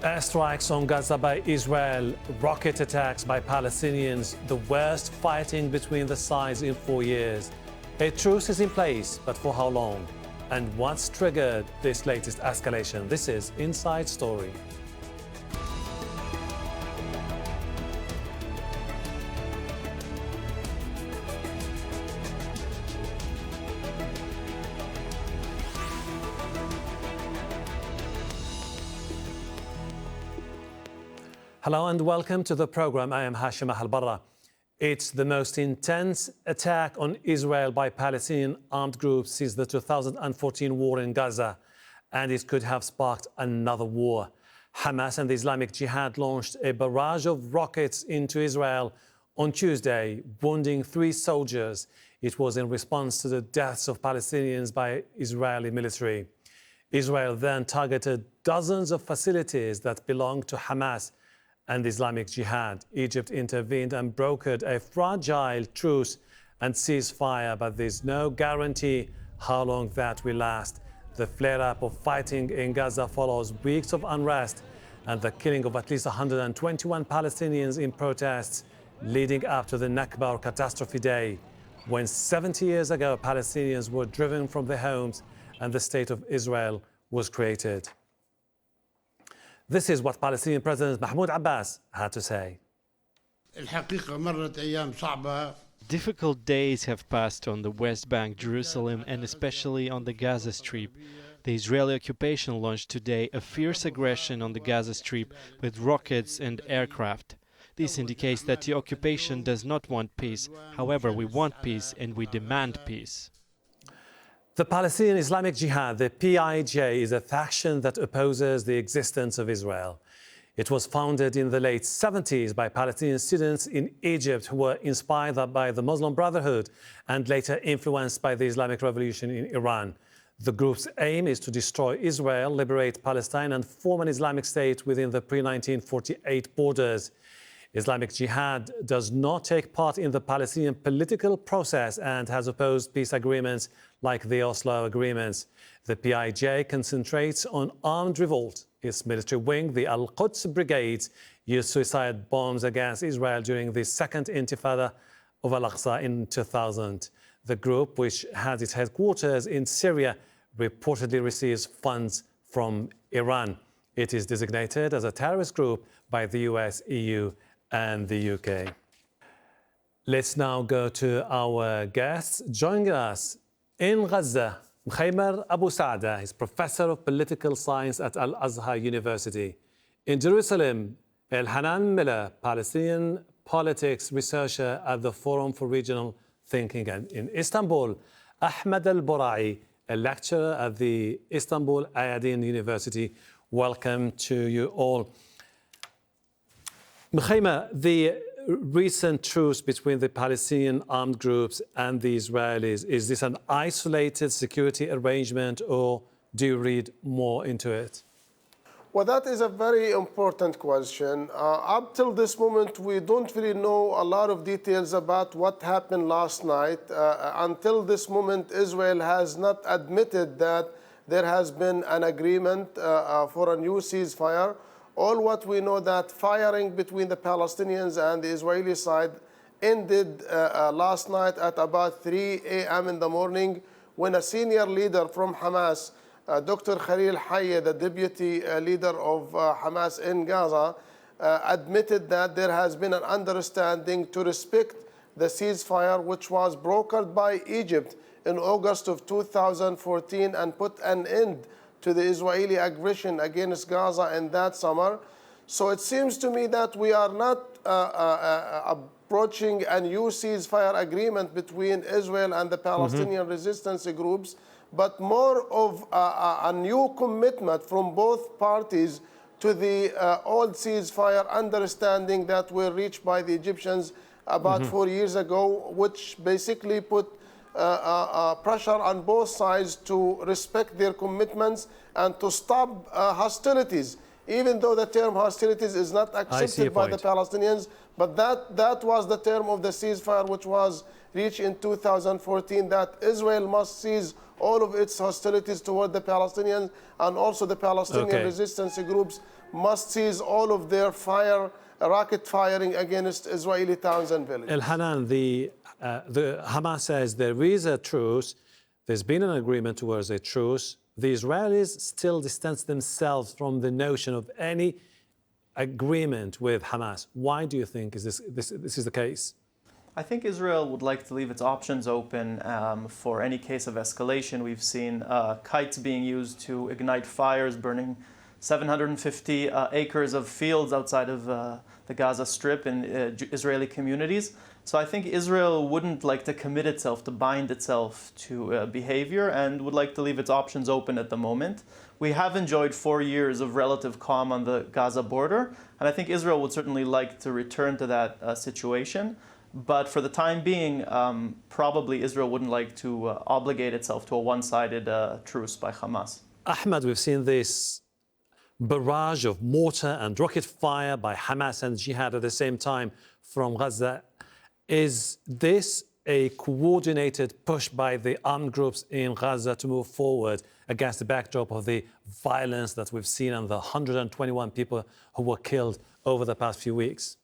Airstrikes on Gaza by Israel, rocket attacks by Palestinians, the worst fighting between the sides in 4 years. A truce is in place, but for how long? And what's triggered this latest escalation? This is Inside Story. Hello and welcome to the program. I am Hashim Al-Barra. It's the most intense attack on Israel by Palestinian armed groups since the 2014 war in Gaza, and it could have sparked another war. Hamas and the Islamic Jihad launched a barrage of rockets into Israel on Tuesday, wounding 3 soldiers. It was in response to the deaths of Palestinians by Israeli military. Israel then targeted dozens of facilities that belonged to Hamas and Islamic Jihad. Egypt intervened and brokered a fragile truce and ceasefire, but there's no guarantee how long that will last. The flare-up of fighting in Gaza follows weeks of unrest and the killing of at least 121 Palestinians in protests leading up to the Nakba or catastrophe day, when 70 years ago Palestinians were driven from their homes and the state of Israel was created. This is what Palestinian President Mahmoud Abbas had to say. Difficult days have passed on the West Bank, Jerusalem, and especially on the Gaza Strip. The Israeli occupation launched today a fierce aggression on the Gaza Strip with rockets and aircraft. This indicates that the occupation does not want peace. However, we want peace and we demand peace. The Palestinian Islamic Jihad, the PIJ, is a faction that opposes the existence of Israel. It was founded in the late 70s by Palestinian students in Egypt who were inspired by the Muslim Brotherhood and later influenced by the Islamic Revolution in Iran. The group's aim is to destroy Israel, liberate Palestine, and form an Islamic state within the pre-1948 borders. Islamic Jihad does not take part in the Palestinian political process and has opposed peace agreements like the Oslo agreements. The PIJ concentrates on armed revolt. Its military wing, the Al-Quds Brigades, used suicide bombs against Israel during the second intifada of Al-Aqsa in 2000. The group, which has its headquarters in Syria, reportedly receives funds from Iran. It is designated as a terrorist group by the US, EU, and the UK. Let's now go to our guests. Joining us in Gaza, Mkhaymar Abu Saada is Professor of Political Science at Al-Azhar University. In Jerusalem, El-Hanan Miller, Palestinian politics researcher at the Forum for Regional Thinking. And in Istanbul, Ahmed Al-Borai, a lecturer at the Istanbul Ayadin University. Welcome to you all. Mkhaymar, the recent truce between the Palestinian armed groups and the Israelis, is this an isolated security arrangement or do you read more into it? Well, that is a very important question. Up till this moment, we don't really know a lot of details about what happened last night. Until this moment, Israel has not admitted that there has been an agreement for a new ceasefire. All what we know that firing between the Palestinians and the Israeli side ended last night at about 3 a.m. in the morning when a senior leader from Hamas, Dr. Khalil Hayya, the deputy leader of Hamas in Gaza, admitted that there has been an understanding to respect the ceasefire which was brokered by Egypt in August of 2014 and put an end to the Israeli aggression against Gaza in that summer. So it seems to me that we are not approaching a new ceasefire agreement between Israel and the Palestinian resistance groups, but more of a new commitment from both parties to the old ceasefire understanding that were reached by the Egyptians about 4 years ago, which basically put pressure on both sides to respect their commitments and to stop hostilities, even though the term hostilities is not accepted by the Palestinians. But that was the term of the ceasefire which was reached in 2014, that Israel must cease all of its hostilities toward the Palestinians, and also the Palestinian resistance groups must cease all of their rocket firing against Israeli towns and villages. El-Hanan, the Hamas says there is a truce. There's been an agreement towards a truce. The Israelis still distance themselves from the notion of any agreement with Hamas. Why do you think this is the case? I think Israel would like to leave its options open for any case of escalation. We've seen kites being used to ignite fires, burning 750 acres of fields outside of the Gaza Strip in Israeli communities. So I think Israel wouldn't like to commit itself, to bind itself to behavior, and would like to leave its options open at the moment. We have enjoyed 4 years of relative calm on the Gaza border, and I think Israel would certainly like to return to that situation. But for the time being, probably Israel wouldn't like to obligate itself to a one-sided truce by Hamas. Ahmed, we've seen this barrage of mortar and rocket fire by Hamas and Jihad at the same time from Gaza. Is this a coordinated push by the armed groups in Gaza to move forward against the backdrop of the violence that we've seen and the 121 people who were killed over the past few weeks?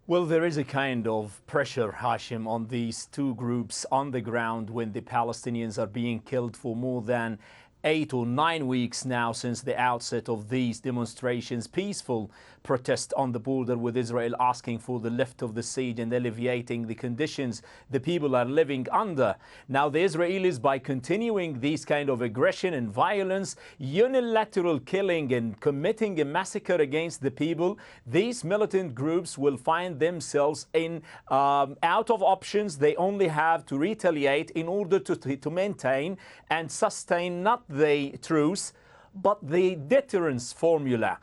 Well, there is a kind of pressure, Hashim, on these two groups on the ground when the Palestinians are being killed for more than 8 or 9 weeks now since the outset of these demonstrations, peaceful protest on the border with Israel asking for the lift of the siege and alleviating the conditions the people are living under. Now the Israelis, by continuing these kind of aggression and violence, unilateral killing and committing a massacre against the people, these militant groups will find themselves in out of options. They only have to retaliate in order to maintain and sustain not the truce, but the deterrence formula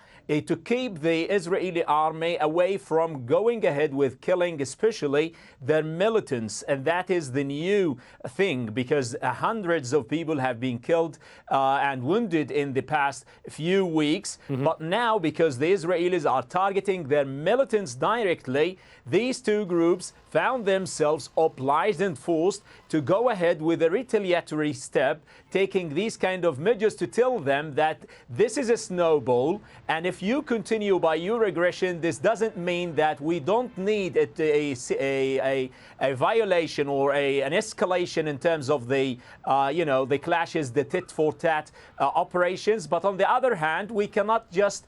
to keep the Israeli army away from going ahead with killing, especially their militants. And that is the new thing, because hundreds of people have been killed and wounded in the past few weeks. But now, because the Israelis are targeting their militants directly, these two groups found themselves obliged and forced to go ahead with a retaliatory step, taking these kind of measures to tell them that this is a snowball, and if you continue by your aggression, this doesn't mean that we don't need a violation or an escalation in terms of the the clashes, the tit-for-tat operations. But on the other hand, we cannot just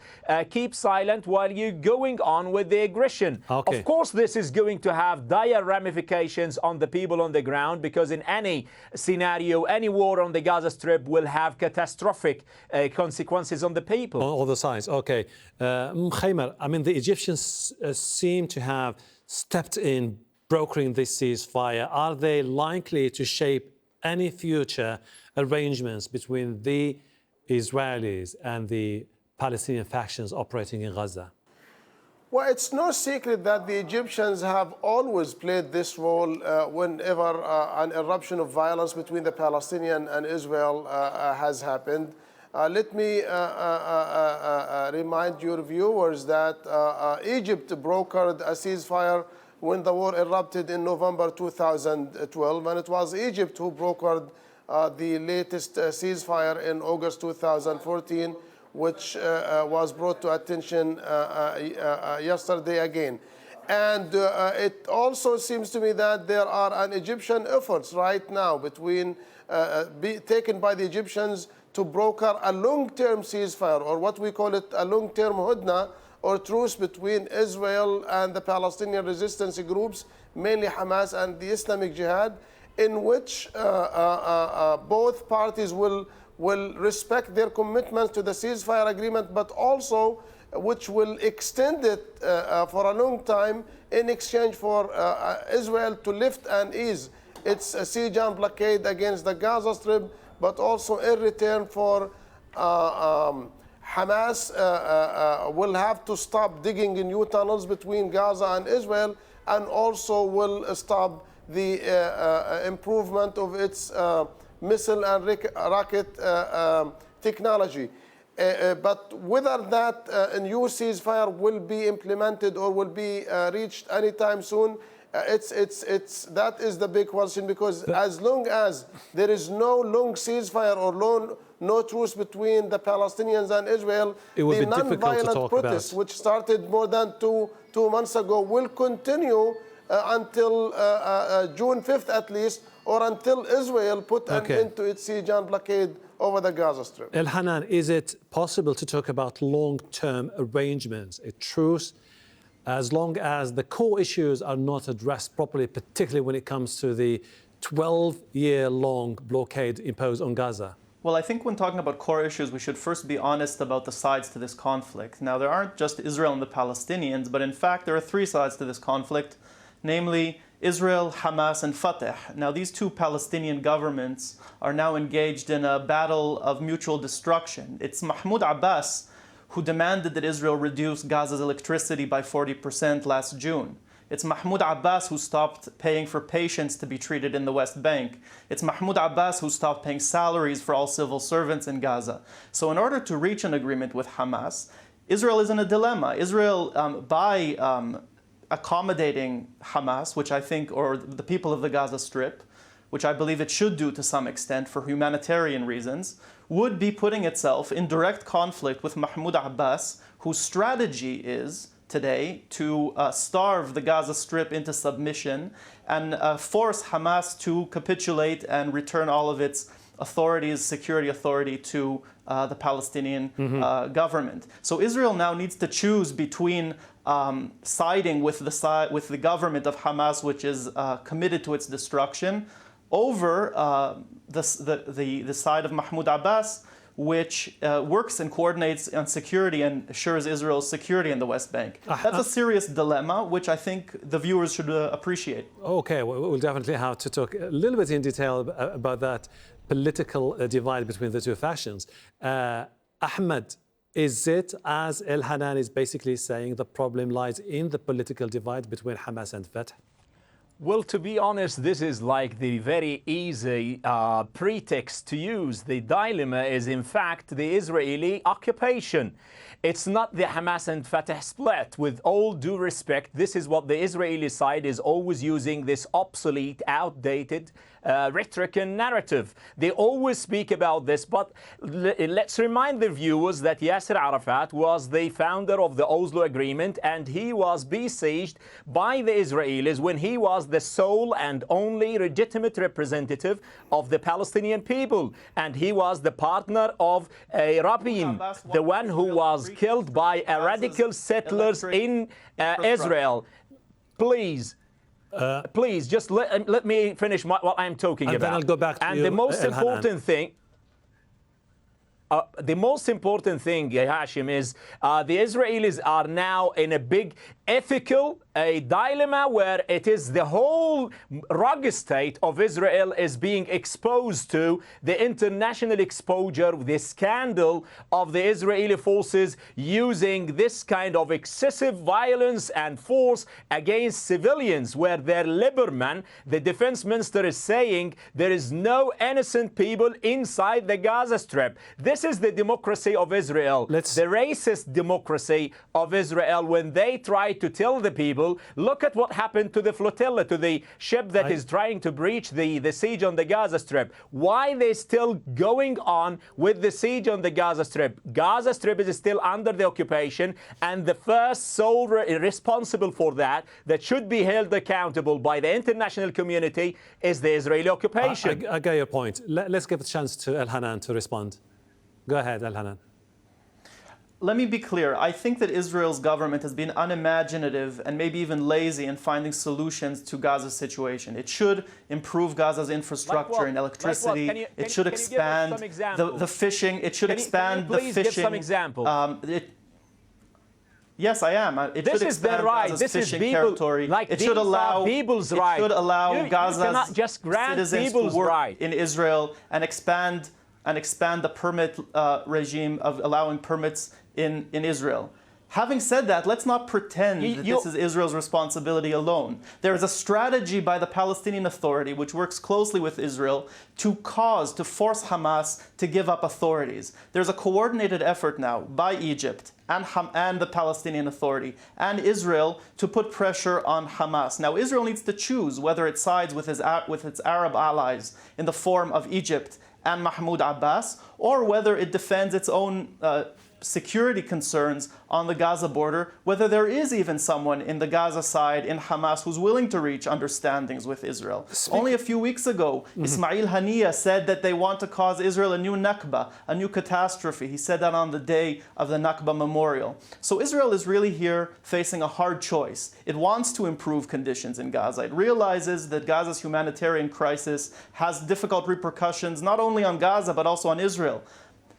keep silent while you're going on with the aggression. Of course, this is going to have dire ramifications on the people on the ground, because in any scenario, any war on the Gaza Strip will have catastrophic consequences on the people. On all the sides, okay. Khaymer, I mean, the Egyptians seem to have stepped in, brokering this ceasefire. Are they likely to shape any future arrangements between the Israelis and the Palestinian factions operating in Gaza? Well, it's no secret that the Egyptians have always played this role whenever an eruption of violence between the Palestinian and Israel has happened. Let me remind your viewers that Egypt brokered a ceasefire when the war erupted in November 2012, and it was Egypt who brokered the latest ceasefire in August 2014, which was brought to attention yesterday again. And it also seems to me that there are an Egyptian efforts right now taken by the Egyptians to broker a long-term ceasefire, or what we call it a long-term hudna, or truce between Israel and the Palestinian resistance groups, mainly Hamas and the Islamic Jihad, in which both parties will respect their commitments to the ceasefire agreement, but also which will extend it for a long time in exchange for Israel to lift and ease its siege and blockade against the Gaza Strip, but also in return for Hamas will have to stop digging new tunnels between Gaza and Israel, and also will stop the improvement of its missile and rocket technology. But whether that new ceasefire will be implemented or will be reached anytime soon That is the big question, because as long as there is no long ceasefire or no truce between the Palestinians and Israel, it will the be difficult to non-violent talk protests, about. which started more than two months ago, will continue until June 5th at least, or until Israel put an end to its siege and blockade over the Gaza Strip. Elhanan, is it possible to talk about long-term arrangements, a truce, as long as the core issues are not addressed properly, particularly when it comes to the 12-year-long blockade imposed on Gaza? Well, I think when talking about core issues, we should first be honest about the sides to this conflict. Now, there aren't just Israel and the Palestinians, but in fact, there are three sides to this conflict, namely Israel, Hamas, and Fatah. Now, these two Palestinian governments are now engaged in a battle of mutual destruction. It's Mahmoud Abbas who demanded that Israel reduce Gaza's electricity by 40% last June. It's Mahmoud Abbas who stopped paying for patients to be treated in the West Bank. It's Mahmoud Abbas who stopped paying salaries for all civil servants in Gaza. So in order to reach an agreement with Hamas, Israel is in a dilemma. Israel, by accommodating Hamas, which I think, or the people of the Gaza Strip, which I believe it should do to some extent for humanitarian reasons, would be putting itself in direct conflict with Mahmoud Abbas, whose strategy is today to starve the Gaza Strip into submission and force Hamas to capitulate and return all of its authorities, security authority, to the Palestinian government. So Israel now needs to choose between siding with the government of Hamas, which is committed to its destruction, over the side of Mahmoud Abbas, which works and coordinates on security and assures Israel's security in the West Bank. That's a serious dilemma, which I think the viewers should appreciate. Okay, we'll definitely have to talk a little bit in detail about that political divide between the two factions. Ahmed, is it, as Elhanan is basically saying, the problem lies in the political divide between Hamas and Fatah? Well, to be honest, this is like the very easy pretext to use. The dilemma is, in fact, the Israeli occupation. It's not the Hamas and Fatah split. With all due respect, this is what the Israeli side is always using, this obsolete, outdated rhetoric and narrative. They always speak about this, but let's remind the viewers that Yasser Arafat was the founder of the Oslo Agreement, and he was besieged by the Israelis when he was the sole and only legitimate representative of the Palestinian people. And he was the partner of Rabin, the one who was killed by radical settlers in Israel. Please, just let me finish what I'm talking about. Then I'll go back to and you, the most Elhanan. important thing, Hashim, is the Israelis are now in a big ethical dilemma where it is the whole rugged state of Israel is being exposed to the international exposure, the scandal of the Israeli forces using this kind of excessive violence and force against civilians, where their Lieberman, the defense minister, is saying there is no innocent people inside the Gaza Strip. This is the democracy of Israel, the racist democracy of Israel, when they try to tell the people, look at what happened to the flotilla, to the ship that is trying to breach the siege on the Gaza Strip. Why they still going on with the siege on the Gaza Strip? Gaza Strip is still under the occupation, and the first sole responsible for that should be held accountable by the international community is the Israeli occupation. I get your point. Let's give a chance to Elhanan to respond. Go ahead, Elhanan. Let me be clear. I think that Israel's government has been unimaginative and maybe even lazy in finding solutions to Gaza's situation. It should improve Gaza's infrastructure and electricity. It should expand the fishing. It should expand the fishing. Please give some examples. Yes, I am. It should expand Gaza's fishing territory. It should allow people's rights. It should allow Gaza's just grant citizens people's to work right in Israel and expand the permit regime of allowing permits in Israel. Having said that, let's not pretend that this is Israel's responsibility alone. There is a strategy by the Palestinian Authority, which works closely with Israel, to force Hamas to give up authorities. There's a coordinated effort now by Egypt and the Palestinian Authority and Israel to put pressure on Hamas. Now, Israel needs to choose whether it sides with its Arab allies in the form of Egypt and Mahmoud Abbas, or whether it defends its own security concerns on the Gaza border, whether there is even someone in the Gaza side in Hamas who's willing to reach understandings with Israel. Only a few weeks ago, Ismail Haniyeh said that they want to cause Israel a new Nakba, a new catastrophe. He said that on the day of the Nakba memorial. So Israel is really here facing a hard choice. It wants to improve conditions in Gaza. It realizes that Gaza's humanitarian crisis has difficult repercussions not only on Gaza but also on Israel.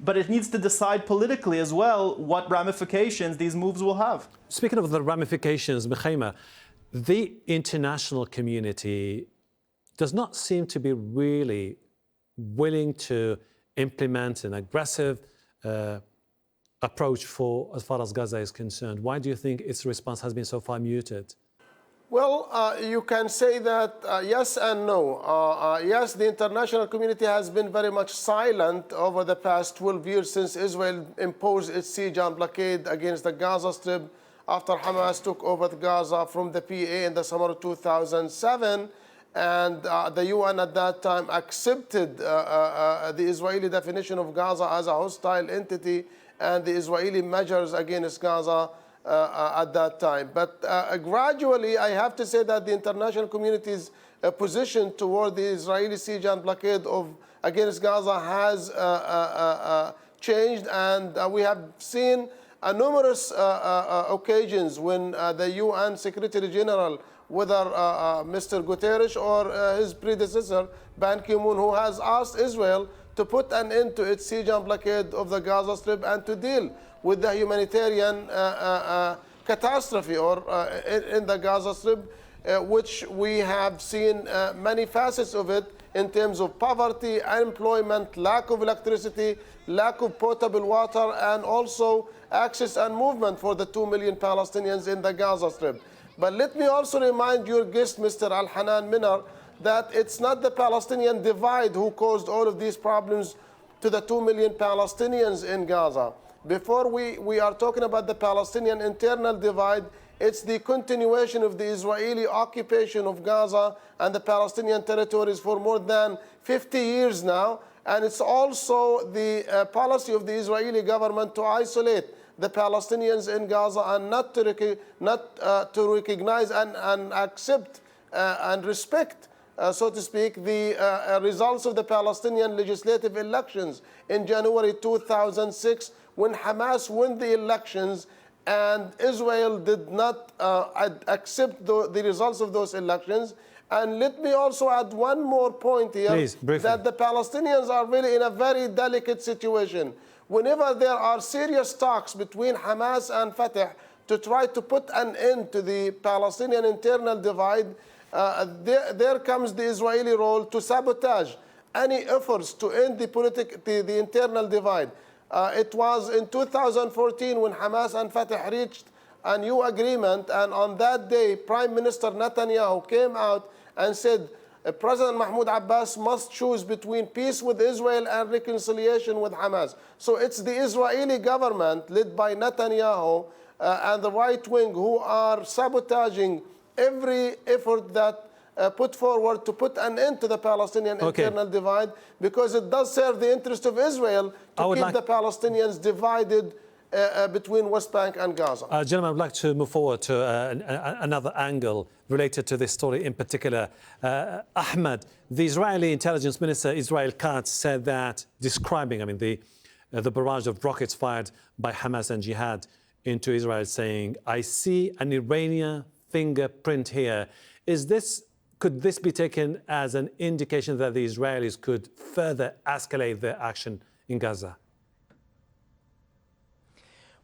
But it needs to decide politically as well what ramifications these moves will have. Speaking of the ramifications, Mikhaima, the international community does not seem to be really willing to implement an aggressive approach as far as Gaza is concerned. Why do you think its response has been so far muted? Well, you can say that yes and no. Yes, the international community has been very much silent over the past 12 years since Israel imposed its siege and blockade against the Gaza Strip after Hamas took over Gaza from the PA in the summer of 2007. And the UN at that time accepted the Israeli definition of Gaza as a hostile entity and the Israeli measures against Gaza at that time. But gradually, I have to say that the international community's position toward the Israeli siege and blockade against Gaza has changed, and we have seen numerous occasions when the UN Secretary General, whether Mr. Guterres or his predecessor, Ban Ki-moon, who has asked Israel to put an end to its siege and blockade of the Gaza Strip and to deal with the humanitarian catastrophe in the Gaza Strip, which we have seen many facets of it in terms of poverty, unemployment, lack of electricity, lack of potable water, and also access and movement for the 2 million Palestinians in the Gaza Strip. But let me also remind your guest, Mr. Al-Hanan Minar, that it's not the Palestinian divide who caused all of these problems to the 2 million Palestinians in Gaza. Before we are talking about the Palestinian internal divide, it's the continuation of the Israeli occupation of Gaza and the Palestinian territories for more than 50 years now. And it's also the policy of the Israeli government to isolate the Palestinians in Gaza and not to recognize and accept and respect, so to speak, the results of the Palestinian legislative elections in January 2006, when Hamas won the elections and Israel did not accept the results of those elections. And let me also add one more point here. Please, briefly. That the Palestinians are really in a very delicate situation. Whenever there are serious talks between Hamas and Fatah to try to put an end to the Palestinian internal divide, there comes the Israeli role to sabotage any efforts to end the internal divide. It was in 2014 when Hamas and Fatah reached a new agreement, and on that day, Prime Minister Netanyahu came out and said President Mahmoud Abbas must choose between peace with Israel and reconciliation with Hamas. So it's the Israeli government led by Netanyahu and the right wing who are sabotaging every effort that put forward to put an end to the Palestinian internal divide, because it does serve the interest of Israel to keep the Palestinians divided between West Bank and Gaza. Gentlemen, I would like to move forward to another angle related to this story in particular. Ahmed, the Israeli intelligence minister, Israel Katz, said that, describing, the barrage of rockets fired by Hamas and Jihad into Israel, saying, "I see an Iranian fingerprint here." Could this be taken as an indication that the Israelis could further escalate their action in Gaza?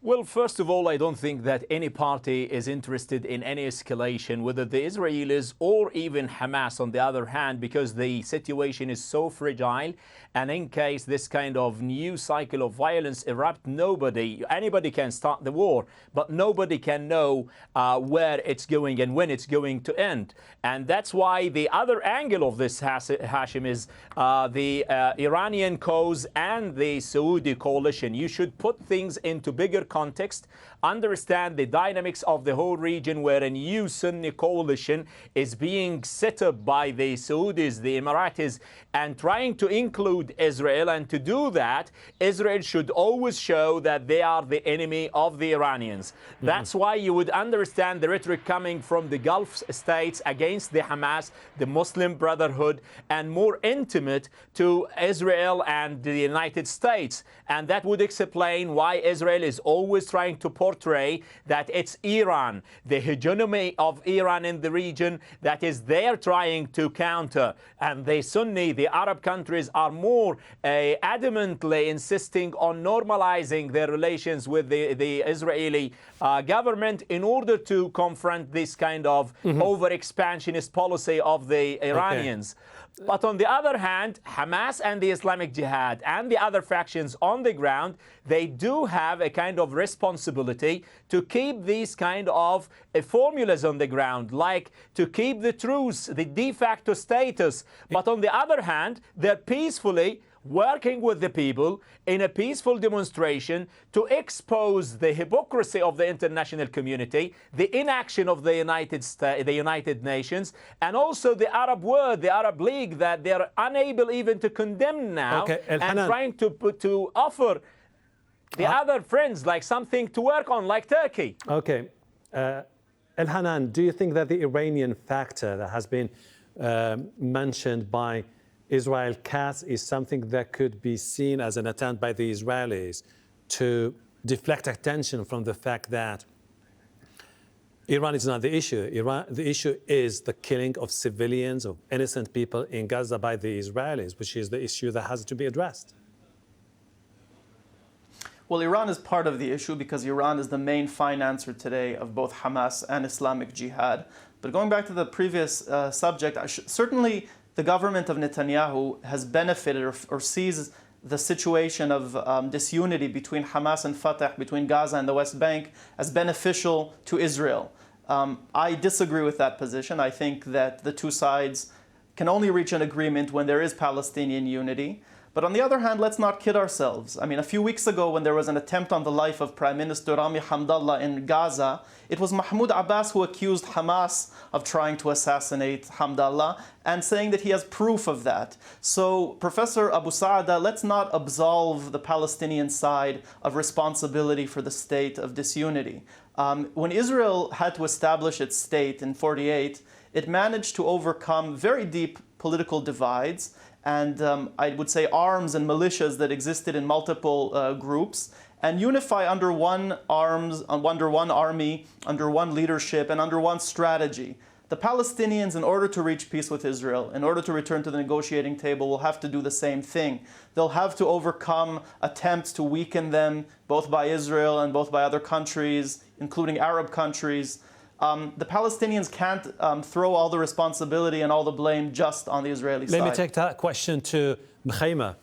Well, first of all, I don't think that any party is interested in any escalation, whether the Israelis or even Hamas on the other hand, because the situation is so fragile. And in case this kind of new cycle of violence erupts, anybody can start the war, but nobody can know where it's going and when it's going to end. And that's why the other angle of this, Hashim, is the Iranian cause and the Saudi coalition. You should put things into bigger context, understand the dynamics of the whole region where a new Sunni coalition is being set up by the Saudis, the Emiratis, and trying to include Israel. And to do that, Israel should always show that they are the enemy of the Iranians. That's why you would understand the rhetoric coming from the Gulf states against the Hamas, the Muslim Brotherhood, and more intimate to Israel and the United States. And that would explain why Israel is always trying to portray that it's Iran, the hegemony of Iran in the region, that is they're trying to counter. And the Sunni, the Arab countries, are more adamantly insisting on normalizing their relations with the Israeli government in order to confront this kind of over-expansionist policy of the Iranians. But on the other hand, Hamas and the Islamic Jihad and the other factions on the ground, they do have a kind of responsibility to keep these kind of formulas on the ground, like to keep the truce, the de facto status. But on the other hand, they're peacefully working with the people in a peaceful demonstration to expose the hypocrisy of the international community, the inaction of the United Nations, and also the Arab world, the Arab League, that they're unable even to condemn now, and trying to offer the other friends like something to work on, like Turkey. Okay. El-Hanan, do you think that the Iranian factor that has been mentioned by Israel Katz is something that could be seen as an attempt by the Israelis to deflect attention from the fact that Iran is not the issue? The issue is the killing of civilians, of innocent people in Gaza by the Israelis, which is the issue that has to be addressed. Well, Iran is part of the issue because Iran is the main financer today of both Hamas and Islamic Jihad. But going back to the previous subject, certainly the government of Netanyahu has benefited or sees the situation of disunity between Hamas and Fatah, between Gaza and the West Bank, as beneficial to Israel. I disagree with that position. I think that the two sides can only reach an agreement when there is Palestinian unity. But on the other hand, let's not kid ourselves. I mean, a few weeks ago when there was an attempt on the life of Prime Minister Rami Hamdallah in Gaza, it was Mahmoud Abbas who accused Hamas of trying to assassinate Hamdallah and saying that he has proof of that. So, Professor Abu Saada, let's not absolve the Palestinian side of responsibility for the state of disunity. When Israel had to establish its state in 1948, it managed to overcome very deep political divides and I would say arms and militias that existed in multiple groups, and unify under one army, under one leadership, and under one strategy. The Palestinians, in order to reach peace with Israel, in order to return to the negotiating table, will have to do the same thing. They'll have to overcome attempts to weaken them, both by Israel and both by other countries, including Arab countries. The Palestinians can't throw all the responsibility and all the blame just on the Israeli side. Let me take that question to Mkhaima.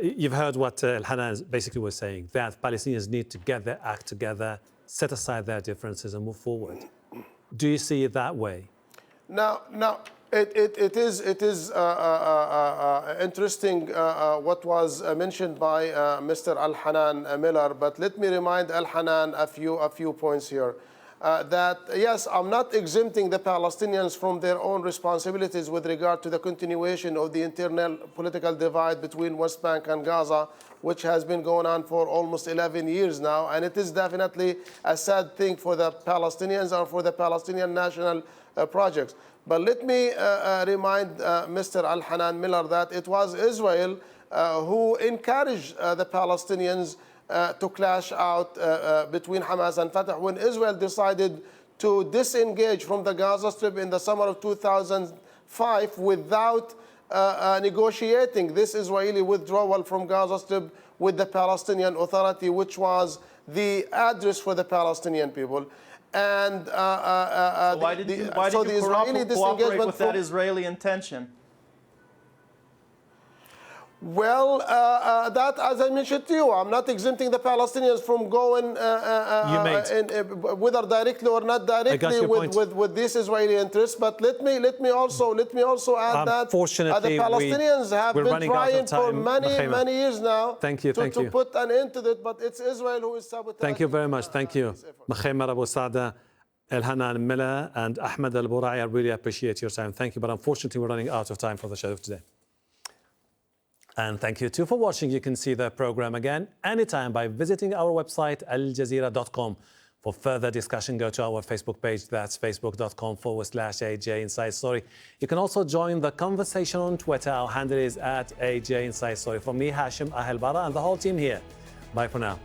You've heard what El-Hanan basically was saying, that Palestinians need to get their act together, set aside their differences and move forward. Do you see it that way? Now, it is interesting what was mentioned by Mr. El-Hanan Miller, but let me remind El-Hanan a few points here. That, yes, I'm not exempting the Palestinians from their own responsibilities with regard to the continuation of the internal political divide between West Bank and Gaza, which has been going on for almost 11 years now. And it is definitely a sad thing for the Palestinians and for the Palestinian national projects. But let me remind Mr. El-Hanan Miller that it was Israel who encouraged the Palestinians to clash out between Hamas and Fatah when Israel decided to disengage from the Gaza Strip in the summer of 2005 without negotiating this Israeli withdrawal from Gaza Strip with the Palestinian Authority, which was the address for the Palestinian people. And why did you cooperate with that Israeli intention? Well, that, as I mentioned to you, I'm not exempting the Palestinians from going, whether directly or not directly, with this Israeli interest. But let me also add that the Palestinians have been trying for many years now to put an end to it. But it's Israel who is sabotaging. Thank you very much. Thank you, Makhemer Abu Saada, Elhanan Miller, and Ahmed Al Burai. I really appreciate your time. Thank you. But unfortunately, we're running out of time for the show today. And thank you too for watching. You can see the program again anytime by visiting our website aljazeera.com. For further discussion, go to our Facebook page. That's facebook.com/AJ Inside Story. You can also join the conversation on Twitter. Our handle is @AJ Inside Story. From me, Hashim Ahelbara, and the whole team here. Bye for now.